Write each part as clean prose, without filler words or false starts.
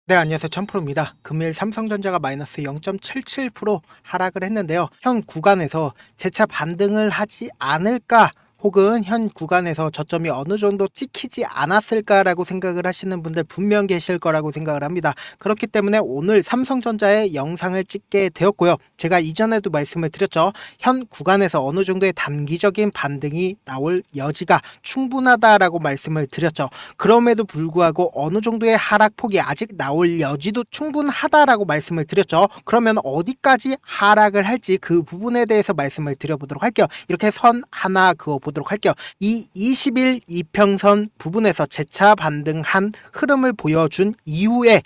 네, 안녕하세요. 천프로입니다. 금일 삼성전자가 마이너스 0.77% 하락을 했는데요. 현 구간에서 재차 반등을 하지 않을까, 혹은 현 구간에서 저점이 어느 정도 찍히지 않았을까라고 생각을 하시는 분들 분명 계실 거라고 생각을 합니다. 그렇기 때문에 오늘 삼성전자의 영상을 찍게 되었고요. 제가 이전에도 말씀을 드렸죠. 현 구간에서 어느 정도의 단기적인 반등이 나올 여지가 충분하다라고 말씀을 드렸죠. 그럼에도 불구하고 어느 정도의 하락폭이 아직 나올 여지도 충분하다라고 말씀을 드렸죠. 그러면 어디까지 하락을 할지 그 부분에 대해서 말씀을 드려보도록 할게요. 이렇게 선 하나 그어 보도록 할게요. 이 20일 이평선 부분에서 재차 반등한 흐름을 보여준 이후에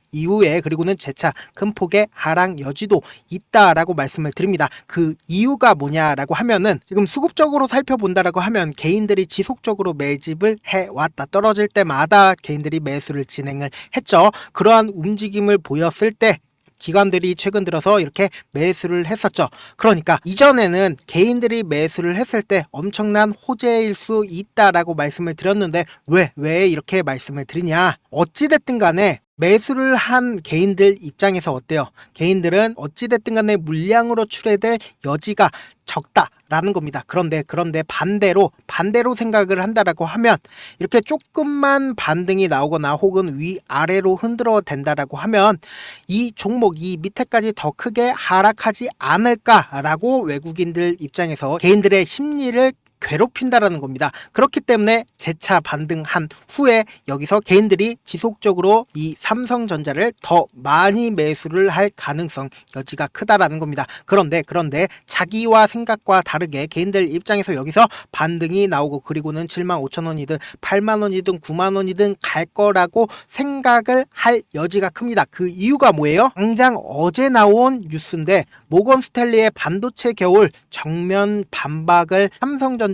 그리고는 재차 큰 폭의 하락 여지도 있다라고 말씀을 드립니다. 그 이유가 뭐냐라고 하면은, 지금 수급적으로 살펴본다라고 하면 개인들이 지속적으로 매집을 해왔다. 떨어질 때마다 개인들이 매수를 진행을 했죠. 그러한 움직임을 보였을 때 기관들이 최근 들어서 이렇게 매수를 했었죠. 그러니까 이전에는 개인들이 매수를 했을 때 엄청난 호재일 수 있다라고 말씀을 드렸는데, 왜 이렇게 말씀을 드리냐, 어찌됐든 간에 매수를 한 개인들 입장에서 어때요? 개인들은 어찌됐든 간에 물량으로 출회될 여지가 적다라는 겁니다. 그런데 반대로 생각을 한다라고 하면, 이렇게 조금만 반등이 나오거나 혹은 위아래로 흔들어 된다라고 하면 이 종목이 밑에까지 더 크게 하락하지 않을까라고 외국인들 입장에서 개인들의 심리를 괴롭힌다라는 겁니다. 그렇기 때문에 재차 반등한 후에 여기서 개인들이 지속적으로 이 삼성전자를 더 많이 매수를 할 가능성, 여지가 크다라는 겁니다. 그런데 자기와 생각과 다르게 개인들 입장에서 여기서 반등이 나오고, 그리고는 75,000원이든 80,000원이든 90,000원이든 갈 거라고 생각을 할 여지가 큽니다. 그 이유가 뭐예요? 당장 어제 나온 뉴스인데, 모건 스탠리의 반도체 겨울 정면 반박을 삼성전자에서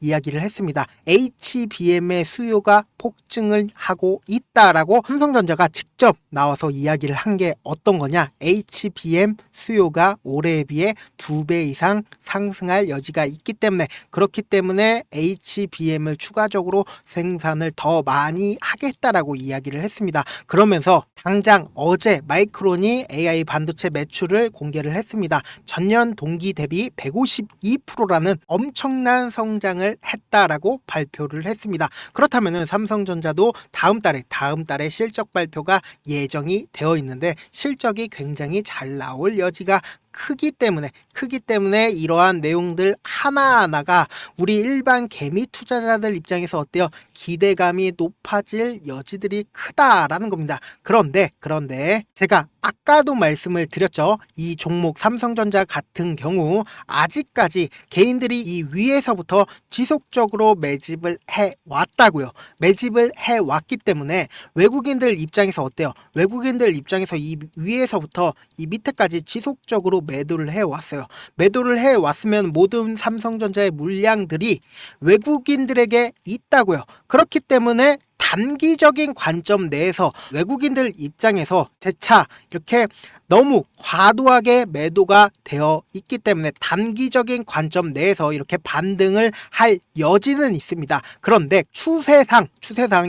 이야기를 했습니다. HBM의 수요가 폭증을 하고 있다라고 삼성전자가 직접 나와서 이야기를 한 게 어떤 거냐, HBM 수요가 올해에 비해 2배 이상 상승할 여지가 있기 때문에, 그렇기 때문에 HBM을 추가적으로 생산을 더 많이 하겠다라고 이야기를 했습니다. 그러면서 당장 어제 마이크론이 AI 반도체 매출을 공개를 했습니다. 전년 동기 대비 152%라는 엄청난 성장을 했다라고 발표를 했습니다. 그렇다면 삼성전자도 다음 달에 실적 발표가 예정이 되어 있는데, 실적이 굉장히 잘 나올 여지가 크기 때문에 이러한 내용들 하나하나가 우리 일반 개미 투자자들 입장에서 어때요? 기대감이 높아질 여지들이 크다라는 겁니다. 그런데 제가 아까도 말씀을 드렸죠. 이 종목 삼성전자 같은 경우 아직까지 개인들이 이 위에서부터 지속적으로 매집을 해왔다고요. 매집을 해왔기 때문에 외국인들 입장에서 어때요? 외국인들 입장에서 이 위에서부터 이 밑에까지 지속적으로 매도를 해왔어요. 매도를 해왔으면 모든 삼성전자의 물량들이 외국인들에게 있다고요. 그렇기 때문에 단기적인 관점 내에서 외국인들 입장에서 재차 이렇게 너무 과도하게 매도가 되어 있기 때문에 단기적인 관점 내에서 이렇게 반등을 할 여지는 있습니다. 그런데 추세상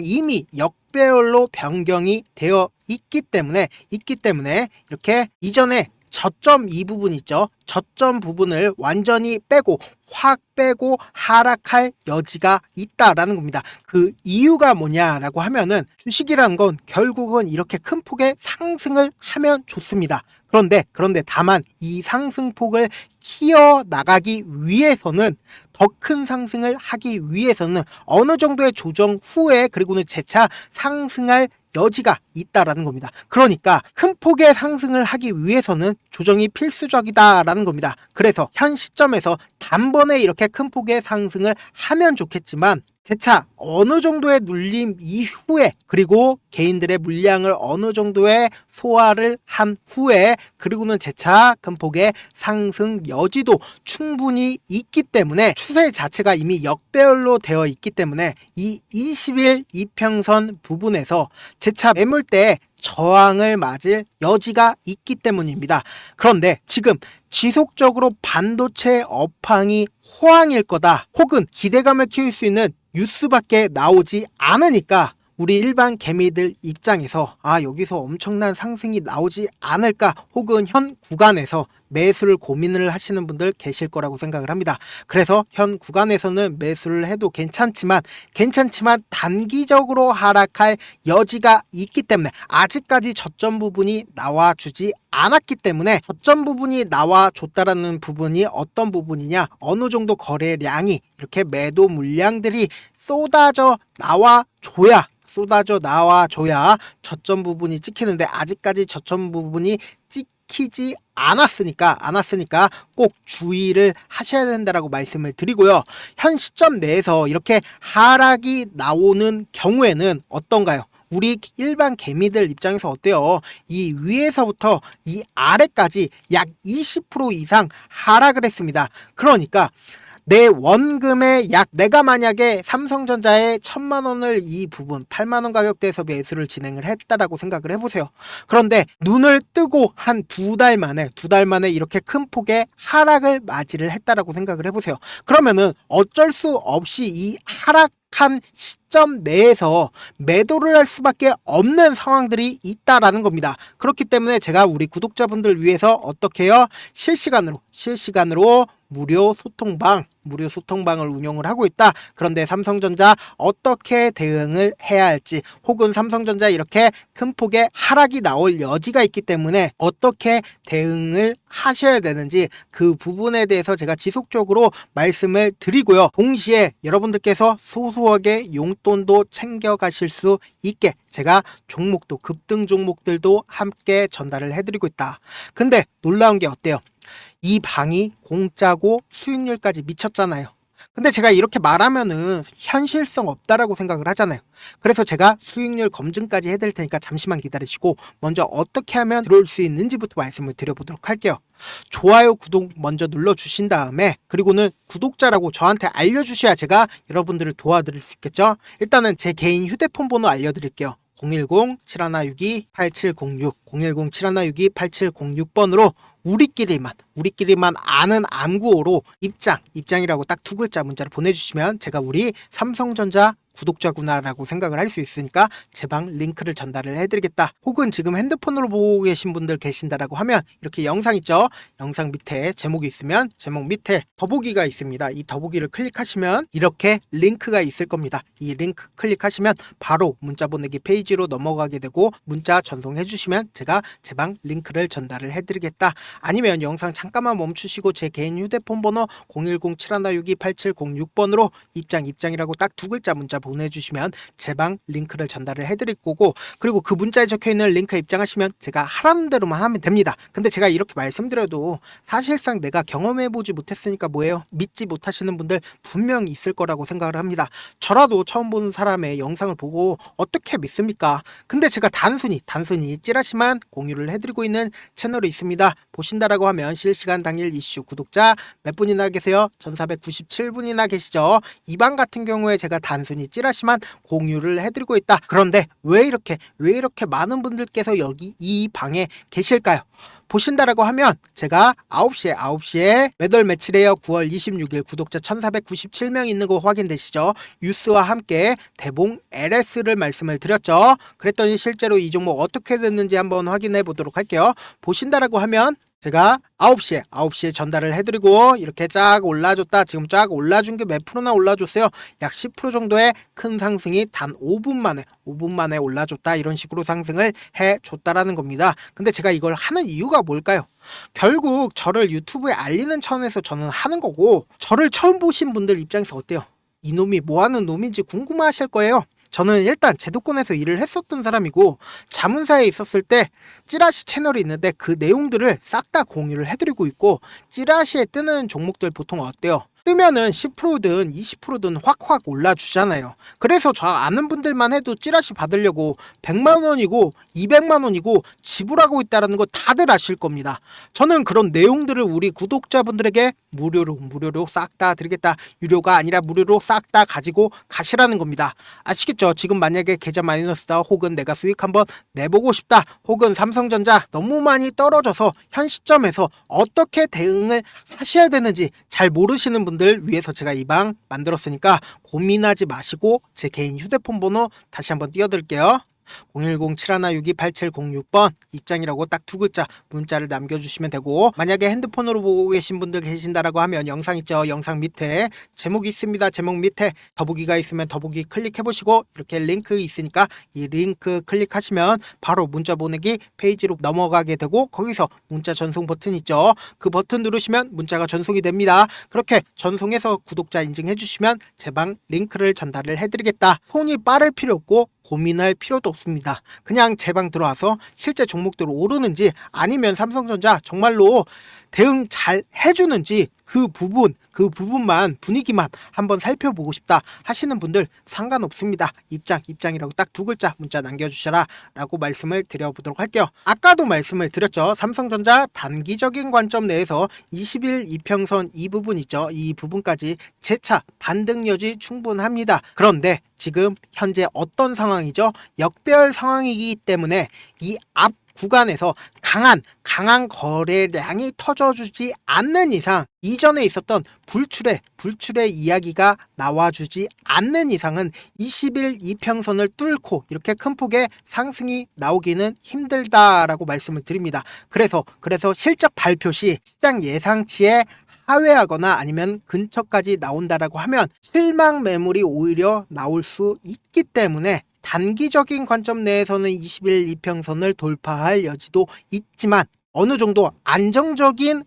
이미 역배열로 변경이 되어 있기 때문에 이렇게 이전에 저점 이 부분 있죠. 저점 부분을 완전히 확 빼고 하락할 여지가 있다라는 겁니다. 그 이유가 뭐냐라고 하면은, 주식이라는 건 결국은 이렇게 큰 폭의 상승을 하면 좋습니다. 그런데 다만 이 상승폭을 키워나가기 위해서는, 더 큰 상승을 하기 위해서는 어느 정도의 조정 후에 그리고는 재차 상승할 여지가 있다라는 겁니다. 그러니까 큰 폭의 상승을 하기 위해서는 조정이 필수적이다라는 겁니다. 그래서 현 시점에서 단번에 이렇게 큰 폭의 상승을 하면 좋겠지만, 재차 어느 정도의 눌림 이후에, 그리고 개인들의 물량을 어느 정도의 소화를 한 후에, 그리고는 재차 큰 폭의 상승 여지도 충분히 있기 때문에, 추세 자체가 이미 역배열로 되어 있기 때문에 이 20일 이평선 부분에서 재차 매물대에 저항을 맞을 여지가 있기 때문입니다. 그런데 지금 지속적으로 반도체 업황이 호황일 거다, 혹은 기대감을 키울 수 있는 뉴스밖에 나오지 않으니까 우리 일반 개미들 입장에서 여기서 엄청난 상승이 나오지 않을까, 혹은 현 구간에서 매수를 고민을 하시는 분들 계실 거라고 생각을 합니다. 그래서 현 구간에서는 매수를 해도 괜찮지만 단기적으로 하락할 여지가 있기 때문에, 아직까지 저점 부분이 나와주지 않았기 때문에, 저점 부분이 나와줬다라는 부분이 어떤 부분이냐, 어느 정도 거래량이 이렇게 매도 물량들이 쏟아져 나와줘야 저점 부분이 찍히는데, 아직까지 저점 부분이 찍히지 않았으니까 꼭 주의를 하셔야 된다라고 말씀을 드리고요. 현 시점 내에서 이렇게 하락이 나오는 경우에는 어떤가요? 우리 일반 개미들 입장에서 어때요? 이 위에서부터 이 아래까지 약 20% 이상 하락을 했습니다. 그러니까 내 원금의 내가 만약에 삼성전자에 1,000만원을 이 부분 8만원 가격대에서 매수를 진행을 했다라고 생각을 해보세요. 그런데 눈을 뜨고 한 두 달 만에 이렇게 큰 폭의 하락을 맞이를 했다라고 생각을 해보세요. 그러면은 어쩔 수 없이 이 하락한 시점 내에서 매도를 할 수밖에 없는 상황들이 있다라는 겁니다. 그렇기 때문에 제가 우리 구독자분들 위해서 어떻게 해요? 실시간으로 무료 소통방을 운영을 하고 있다. 그런데 삼성전자 어떻게 대응을 해야 할지, 혹은 삼성전자 이렇게 큰 폭의 하락이 나올 여지가 있기 때문에 어떻게 대응을 하셔야 되는지, 그 부분에 대해서 제가 지속적으로 말씀을 드리고요. 동시에 여러분들께서 소소하게 용돈도 챙겨가실 수 있게 제가 종목도, 급등 종목들도 함께 전달을 해드리고 있다. 근데 놀라운 게 어때요? 이 방이 공짜고 수익률까지 미쳤잖아요. 근데 제가 이렇게 말하면은 현실성 없다라고 생각을 하잖아요. 그래서 제가 수익률 검증까지 해드릴 테니까 잠시만 기다리시고, 먼저 어떻게 하면 들어올 수 있는지부터 말씀을 드려보도록 할게요. 좋아요, 구독 먼저 눌러주신 다음에, 그리고는 구독자라고 저한테 알려주셔야 제가 여러분들을 도와드릴 수 있겠죠. 일단은 제 개인 휴대폰 번호 알려드릴게요. 010-7162-8706 010-7162-8706번으로 우리끼리만 아는 암구어로 입장이라고 딱 두 글자 문자를 보내주시면 제가 우리 삼성전자 구독자구나라고 생각을 할 수 있으니까 제 방 링크를 전달을 해드리겠다. 혹은 지금 핸드폰으로 보고 계신 분들 계신다라고 하면 이렇게 영상 있죠? 영상 밑에 제목이 있으면 제목 밑에 더보기가 있습니다. 이 더보기를 클릭하시면 이렇게 링크가 있을 겁니다. 이 링크 클릭하시면 바로 문자 보내기 페이지로 넘어가게 되고, 문자 전송해 주시면 제가 제 방 링크를 전달을 해드리겠다. 아니면 영상 잠깐만 멈추시고 제 개인 휴대폰 번호 010-7162-8706번으로 입장이라고 딱 두 글자 문자 보내주시면 제 방 링크를 전달을 해드릴 거고, 그리고 그 문자에 적혀있는 링크에 입장하시면 제가 하라는 대로만 하면 됩니다. 근데 제가 이렇게 말씀드려도 사실상 내가 경험해보지 못했으니까 뭐예요? 믿지 못하시는 분들 분명히 있을 거라고 생각을 합니다. 저라도 처음 보는 사람의 영상을 보고 어떻게 믿습니까? 근데 제가 단순히 찌라시만 공유를 해드리고 있는 채널이 있습니다. 보신다라고 하면 실시간 당일 이슈 구독자 몇 분이나 계세요? 1497분이나 계시죠? 이 방 같은 경우에 제가 단순히 찌라시만 공유를 해드리고 있다. 그런데 왜 이렇게 많은 분들께서 여기 이 방에 계실까요? 보신다라고 하면 제가 9시에 몇월 며칠에요? 9월 26일 구독자 1497명 있는 거 확인되시죠? 뉴스와 함께 대봉 LS를 말씀을 드렸죠. 그랬더니 실제로 이 종목 어떻게 됐는지 한번 확인해 보도록 할게요. 보신다라고 하면 제가 9시에 전달을 해드리고 이렇게 쫙 올라줬다. 지금 쫙 올라준 게 몇 프로나 올라줬어요? 약 10% 정도의 큰 상승이 단 5분 만에 올라줬다. 이런 식으로 상승을 해줬다라는 겁니다. 근데 제가 이걸 하는 이유가 뭘까요? 결국 저를 유튜브에 알리는 차원에서 저는 하는 거고, 저를 처음 보신 분들 입장에서 어때요? 이놈이 뭐하는 놈인지 궁금하실 거예요. 저는 일단 제도권에서 일을 했었던 사람이고, 자문사에 있었을 때 찌라시 채널이 있는데 그 내용들을 싹 다 공유를 해드리고 있고, 찌라시에 뜨는 종목들 보통 어때요? 뜨면은 10%든 20%든 확확 올라주잖아요. 그래서 저 아는 분들만 해도 찌라시 받으려고 100만원이고 200만원이고 지불하고 있다는 거 다들 아실 겁니다. 저는 그런 내용들을 우리 구독자분들에게 무료로 싹 다 드리겠다. 유료가 아니라 무료로 싹 다 가지고 가시라는 겁니다. 아시겠죠? 지금 만약에 계좌 마이너스다, 혹은 내가 수익 한번 내보고 싶다, 혹은 삼성전자 너무 많이 떨어져서 현 시점에서 어떻게 대응을 하셔야 되는지 잘 모르시는 분들 여러분들 위해서 제가 이 방 만들었으니까 고민하지 마시고 제 개인 휴대폰 번호 다시 한번 띄워드릴게요. 010-7162-8706번 입장이라고 딱 두 글자 문자를 남겨주시면 되고, 만약에 핸드폰으로 보고 계신 분들 계신다라고 하면 영상 있죠? 영상 밑에 제목이 있습니다. 제목 밑에 더보기가 있으면 더보기 클릭해보시고 이렇게 링크 있으니까 이 링크 클릭하시면 바로 문자 보내기 페이지로 넘어가게 되고, 거기서 문자 전송 버튼 있죠? 그 버튼 누르시면 문자가 전송이 됩니다. 그렇게 전송해서 구독자 인증해주시면 제 방 링크를 전달을 해드리겠다. 손이 빠를 필요 없고 고민할 필요도 없습니다. 그냥 제 방 들어와서 실제 종목대로 오르는지 아니면 삼성전자 정말로 대응 잘 해주는지 그 부분만 분위기만 한번 살펴보고 싶다 하시는 분들 상관없습니다. 입장이라고 딱 두 글자 문자 남겨주셔라 라고 말씀을 드려보도록 할게요. 아까도 말씀을 드렸죠. 삼성전자 단기적인 관점 내에서 20일 이평선 이 부분 있죠. 이 부분까지 재차 반등 여지 충분합니다. 그런데 지금 현재 어떤 상황이죠? 역배열 상황이기 때문에 이 앞 구간에서 강한 거래량이 터져주지 않는 이상, 이전에 있었던 불출의 이야기가 나와주지 않는 이상은 20일 이평선을 뚫고 이렇게 큰 폭의 상승이 나오기는 힘들다라고 말씀을 드립니다. 그래서 실적 발표 시 시장 예상치에 하회하거나 아니면 근처까지 나온다라고 하면 실망 매물이 오히려 나올 수 있기 때문에 단기적인 관점 내에서는 20일 이평선을 돌파할 여지도 있지만, 어느 정도 안정적인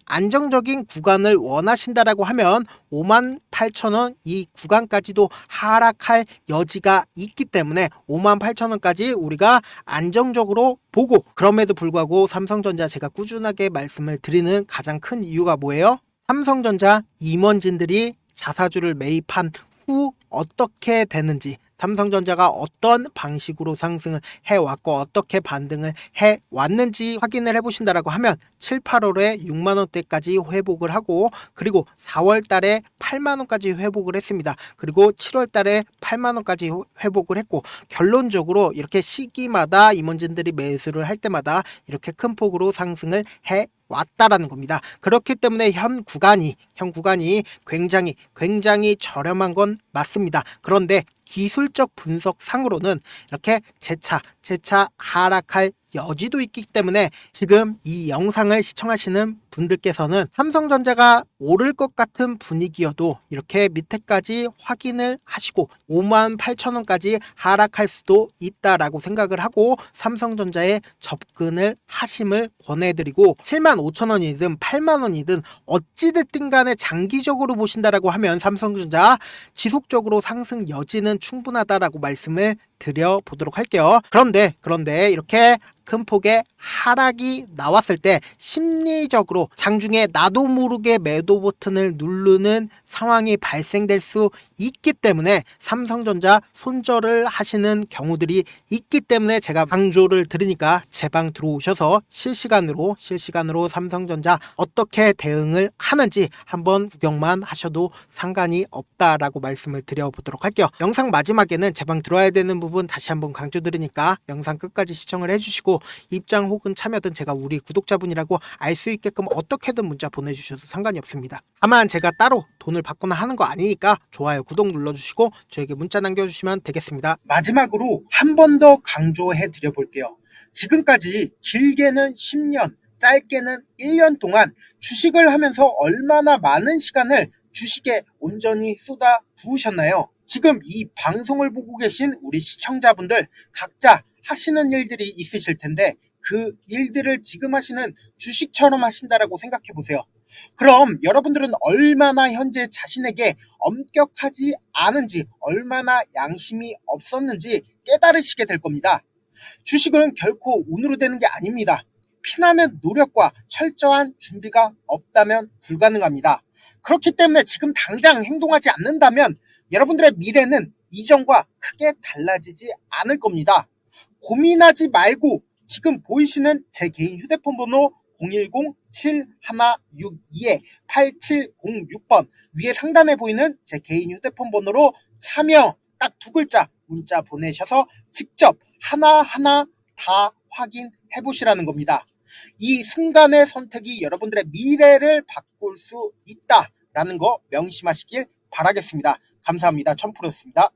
구간을 원하신다라고 하면 58,000원 이 구간까지도 하락할 여지가 있기 때문에 58,000원까지 우리가 안정적으로 보고, 그럼에도 불구하고 삼성전자 제가 꾸준하게 말씀을 드리는 가장 큰 이유가 뭐예요? 삼성전자 임원진들이 자사주를 매입한 후 어떻게 되는지, 삼성전자가 어떤 방식으로 상승을 해왔고 어떻게 반등을 해왔는지 확인을 해보신다라고 하면 7, 8월에 6만원대까지 회복을 하고, 그리고 4월달에 8만원까지 회복을 했습니다. 그리고 7월달에 8만원까지 회복을 했고, 결론적으로 이렇게 시기마다 임원진들이 매수를 할 때마다 이렇게 큰 폭으로 상승을 왔다라는 겁니다. 그렇기 때문에 현 구간이 굉장히 저렴한 건 맞습니다. 그런데 기술적 분석 상으로는 이렇게 재차 하락할 여지도 있기 때문에 지금 이 영상을 시청하시는 분들께서는 삼성전자가 오를 것 같은 분위기여도 이렇게 밑에까지 확인을 하시고 58,000원까지 하락할 수도 있다라고 생각을 하고 삼성전자에 접근을 하심을 권해드리고, 75,000원이든 8만원이든 어찌됐든 간에 장기적으로 보신다라고 하면 삼성전자 지속적으로 상승 여지는 충분하다라고 말씀을 드려보도록 할게요. 그런데 이렇게 큰 폭의 하락이 나왔을 때 심리적으로 장중에 나도 모르게 매도 버튼을 누르는 상황이 발생될 수 있기 때문에 삼성전자 손절을 하시는 경우들이 있기 때문에 제가 강조를 드리니까 제 방 들어오셔서 실시간으로 삼성전자 어떻게 대응을 하는지 한번 구경만 하셔도 상관이 없다라고 말씀을 드려보도록 할게요. 영상 마지막에는 제 방 들어와야 되는 부분 다시 한번 강조드리니까 영상 끝까지 시청을 해주시고, 입장 혹은 참여든 제가 우리 구독자분이라고 알 수 있게끔 어떻게든 문자 보내주셔도 상관이 없습니다. 다만 제가 따로 돈을 받거나 하는 거 아니니까 좋아요, 구독 눌러주시고 저에게 문자 남겨주시면 되겠습니다. 마지막으로 한 번 더 강조해 드려 볼게요. 지금까지 길게는 10년, 짧게는 1년 동안 주식을 하면서 얼마나 많은 시간을 주식에 온전히 쏟아 부으셨나요? 지금 이 방송을 보고 계신 우리 시청자분들 각자 하시는 일들이 있으실 텐데, 그 일들을 지금 하시는 주식처럼 하신다라고 생각해 보세요. 그럼 여러분들은 얼마나 현재 자신에게 엄격하지 않은지, 얼마나 양심이 없었는지 깨달으시게 될 겁니다. 주식은 결코 운으로 되는 게 아닙니다. 피나는 노력과 철저한 준비가 없다면 불가능합니다. 그렇기 때문에 지금 당장 행동하지 않는다면 여러분들의 미래는 이전과 크게 달라지지 않을 겁니다. 고민하지 말고 지금 보이시는 제 개인 휴대폰 번호 010-7162-8706번 위에 상단에 보이는 제 개인 휴대폰 번호로 참여 딱 두 글자 문자 보내셔서 직접 하나하나 다 확인해 보시라는 겁니다. 이 순간의 선택이 여러분들의 미래를 바꿀 수 있다 거 명심하시길 바라겠습니다. 감사합니다. 천프로였습니다.